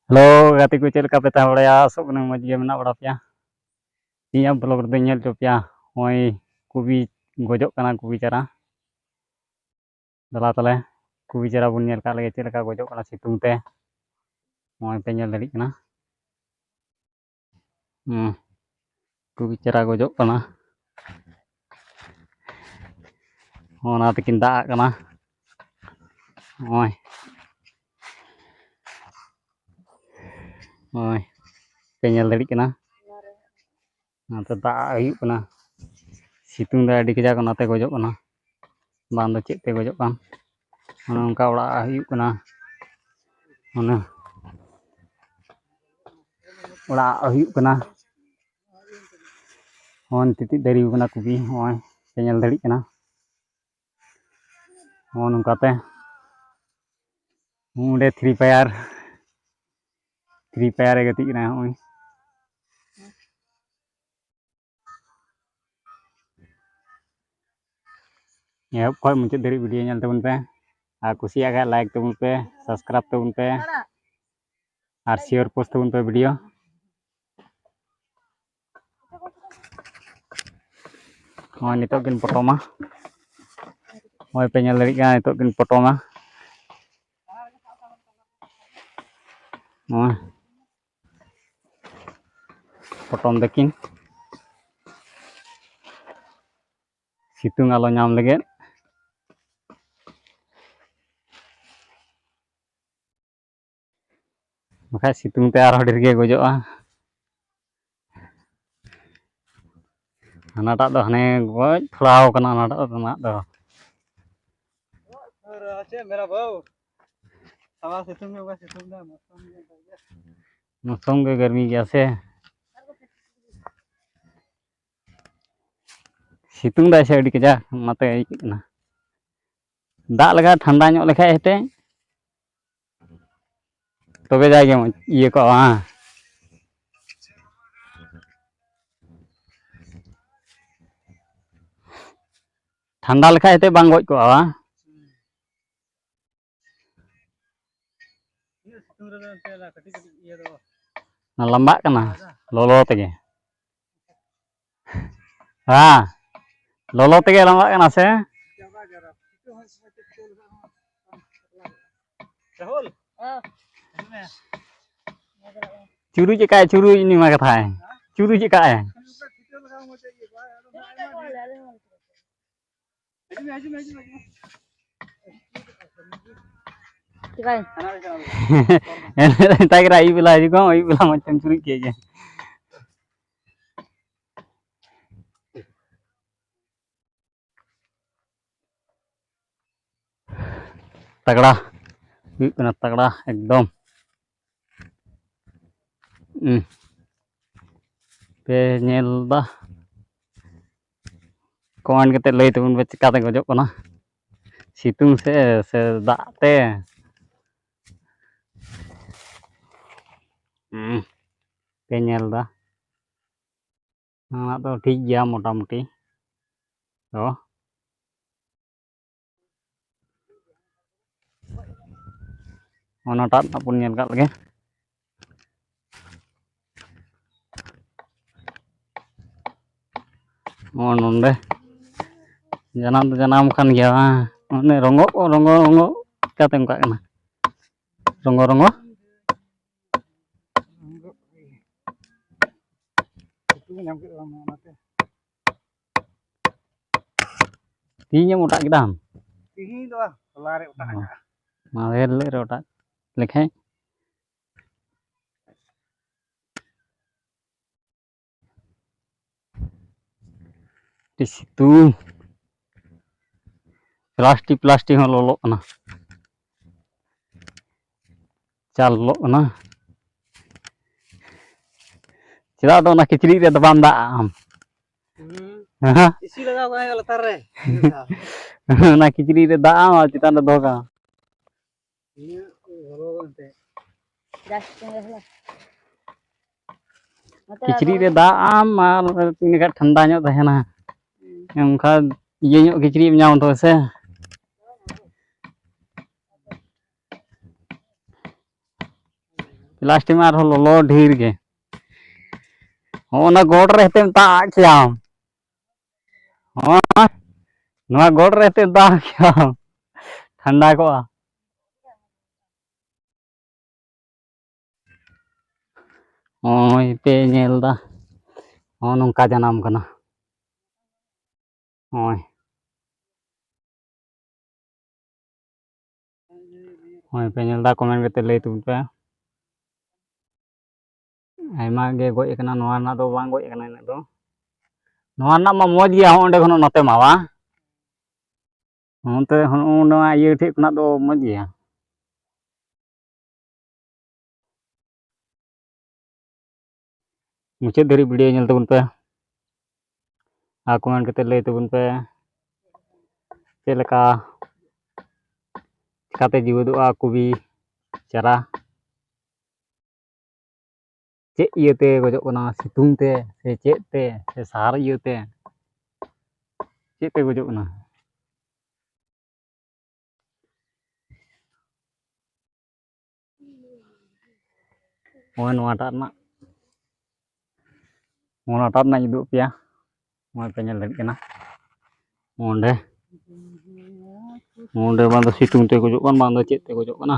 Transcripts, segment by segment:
Halo, gati ku cel ka peta barea sok nang moj ge mena bada pya. Iya blog re nyel cho pya. Hoi kubi gojok kana kubi cara. Dala tale kubi cara bun nyel ka lege cel ka gojok kana situng te. Hoi pe nyel darik kana. Kubi cara gojok kana. Ona tikin da kana. Hoi. Hoi. Pe nyel darik kana. Nah, da ayuk kana. Situng da adi kejak kana te gojok kana. Bang do cek te gojok kan. Ona ongka ora ayuk kana. Ona ora ayuk kana. Hon titik dari kana kubi. Hoi. Pe nyel darik kana. Hon ongka te. Udah Free Fire gatik kana hoi. Ya, koy muncul dari video nyal tabun pe. Kusiak ka like tabun pe, subscribe tabun pe. Ar share post tabun pe video. Hoi nitok kin foto mah. Hoi pe nyal darik kana nitok kin foto mah. Hoi. Potom dekin. Situng alo nyam lagi. Maka situng te arah dir ge gojoa. Anatak do hane goj plau kana anatak do nak do. मेरा भाव हवा सितुंग में होगा सितुंग में मौसम के गर्मी कैसे सितुंग दा से अडी कजा मते आई किना दाग लगा ठंडा ᱧᱚᱜ लेखाय हेते तबे जागे ये को हां ठंडा लेखाय हेते बांग गoj को हां lambak kana lolo tege हां lolo tege lambak kana se Rahul Churu चिका Churu ini mah kathay Churu चिका है tak kira ai bila juga ai bila macam curi kayak तगड़ा तगड़ा एकदम पे nyel दा कमेंट कते लई तबन बे चिकाते गजोक कना सितुंग से दाग ते पे nyel दा ना तो ठीक गया मोटामुटी तो onatat apun nyel kak lagi nonde janam kan gya ne rongo kate ngka kana rongo tinya mutak kidam tihi do lare utak maler le rotak lekhe di situ plastik hon lolok kana calok kana cira do na kiciri re dabam da am इसी लगा हुआ है लतार रे na kiciri re da am citan do ka ये हरो बनते kiciri re da am ar ini ka ठंडा nyok tahena engka iye nyok kiciri nyam to se plastic में आरो लोलो ढेर के होना गोड़ रहते ता क्या हाँ नवा गोड़ रहते ता क्या ठंडा को ओय पे नेल दा ओ नोंका जनाम कना ओय ओय पे नेल दा कमेंट करते लay तुम पे आयमा गे गोय कना नवा ना दो बांग गोय कना इना दो नवा ना मा मौज गया ओंडे खनो नते मा वा ओंते नवा इये ठे खना दो मौज गया मुचाद धरी वीडियो नेल तबन पे आ कमेंट करते लay तबन पे चेद लेका चिकाते जीवदोआ कुबी चारा चेद इयते गजो कना सितुंग ते से चेद ते से सार इयते चेद ते गजो कना ओय नवाटा ना ओनाटा ना इदु पिया ओय पे नेल दाड़ी कना ओंडे ओंडे बांदो सितुंग ते गजो कन बांदो चेद ते गजो कना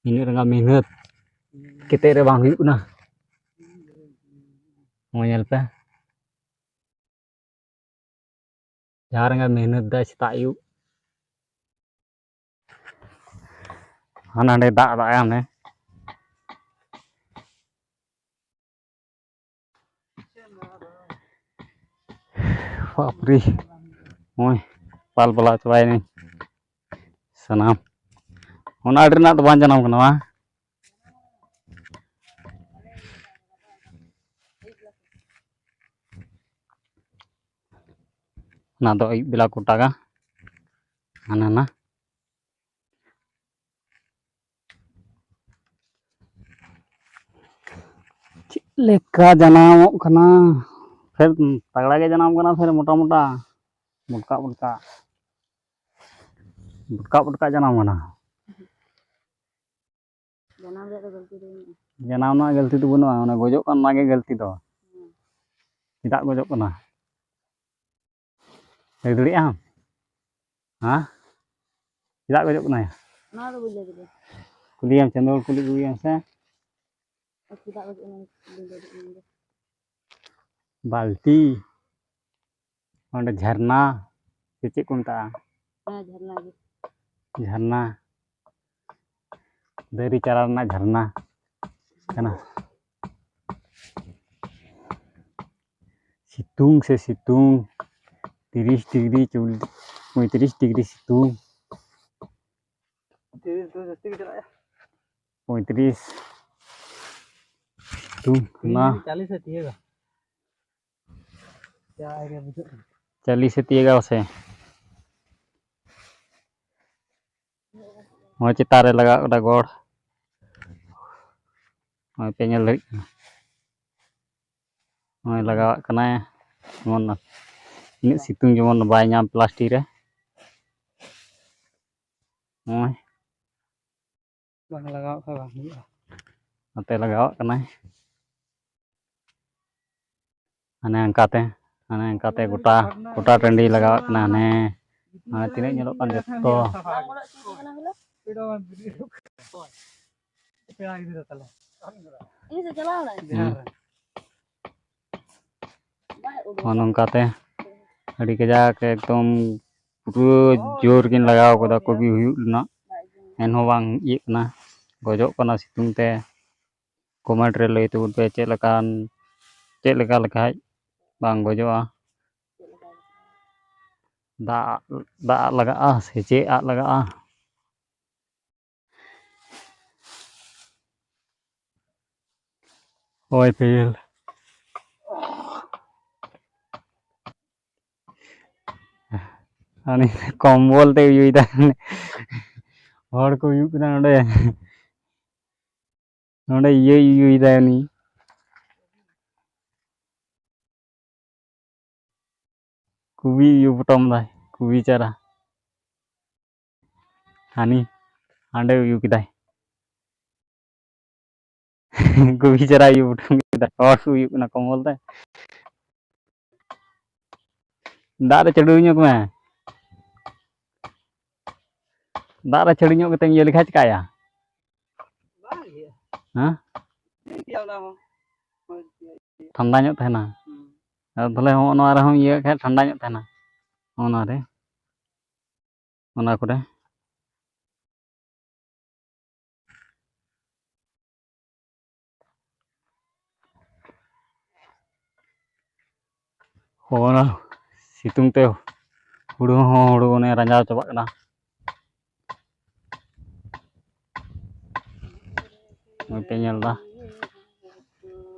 ini रंगा मेहनत केते रे बांग हुयुग ना ओ नेल पे जहाँ रंगा मेहनत दा सेता आयुब हानांडे दाग दा हाने बापरे ओय पाल बला चबाय नहीं सनाम ओना आड़ी ना दो बांग जनाम कना वा ना दो अयुब बेला को टागा हाना ना लेका जनाम कना फिर तगड़ा के जनाम कना फिर मोटा मोटा बुटका बुटका बुटका बुटका जनाम कना जनाम ना गलती तो बनुआ ओना गजो कन ना गे गलती दो चिदा गजो कना लay दड़ी आम हां चिदा गजो कना ना दो बुझे दे कुलियम चंदोल कुली गुयम से चिदा गजो कना बाल्टी ओंडे झरना से चेक को मता झरना झरना दरी चारा ना झरना कना सितुंग से सितुंग 30 डिग्री 35 डिग्री सितुंग 35 सितुंग ना 40 से तिएगा क्या आएगा बुझो 40 से तिएगा उसे मोय चितारे लगा ओडा गोड़ मोय पे नेल दाड़ी मोय लगा कना मन इन सितुंग जेमन बाय नाम प्लास्टिक रे मोय बांग लगाव खा बांग हुआ नते लगाव कना हाने अंकाते गोटा गोटा टंडी लगाव कना हाने हाने तिने नेलो कन जत्तो नंकाते अड़ी कजाक एकदम पूरा जोर किन लगाव कदा कोबी हुयुग ना एनहो बांग इये कना गजो कना सितुंग ते कमेंट रे लay तबन पे चेद लेका लेखाय बांग गजोआ दा लगा से चे आ लगा ओय पेल अनि कम्बल ते युइदा हर को युग ना नडे नडे ये युइदा नि कुबी यु बटम दाय कुबी चारा हानी आंडे यु किदाय Gubi cara yu butung kita or yu kena komol teh. Dak ada cedunya kemana? Dak ada cedunya kita yang jadi kacik kaya. Bahagia. Hah? Ini kia lah. ठंडा nyok tahena. Tale ho no ara hom iya kha ठंडा nyok tahena. Ona re. Ona kore. Ona situng teh hudu ne ranjau coba kena. Pe nyel dah.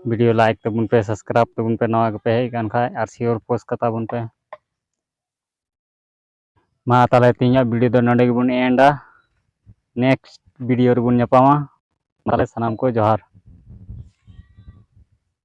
Video like tabun pe, subscribe tabun pe, nawa pe hei kan khai ar share post kata bun pe. Ma tale tinya video do nonde bun enda. Next video rebun nyapama. Tale sanam ko johar.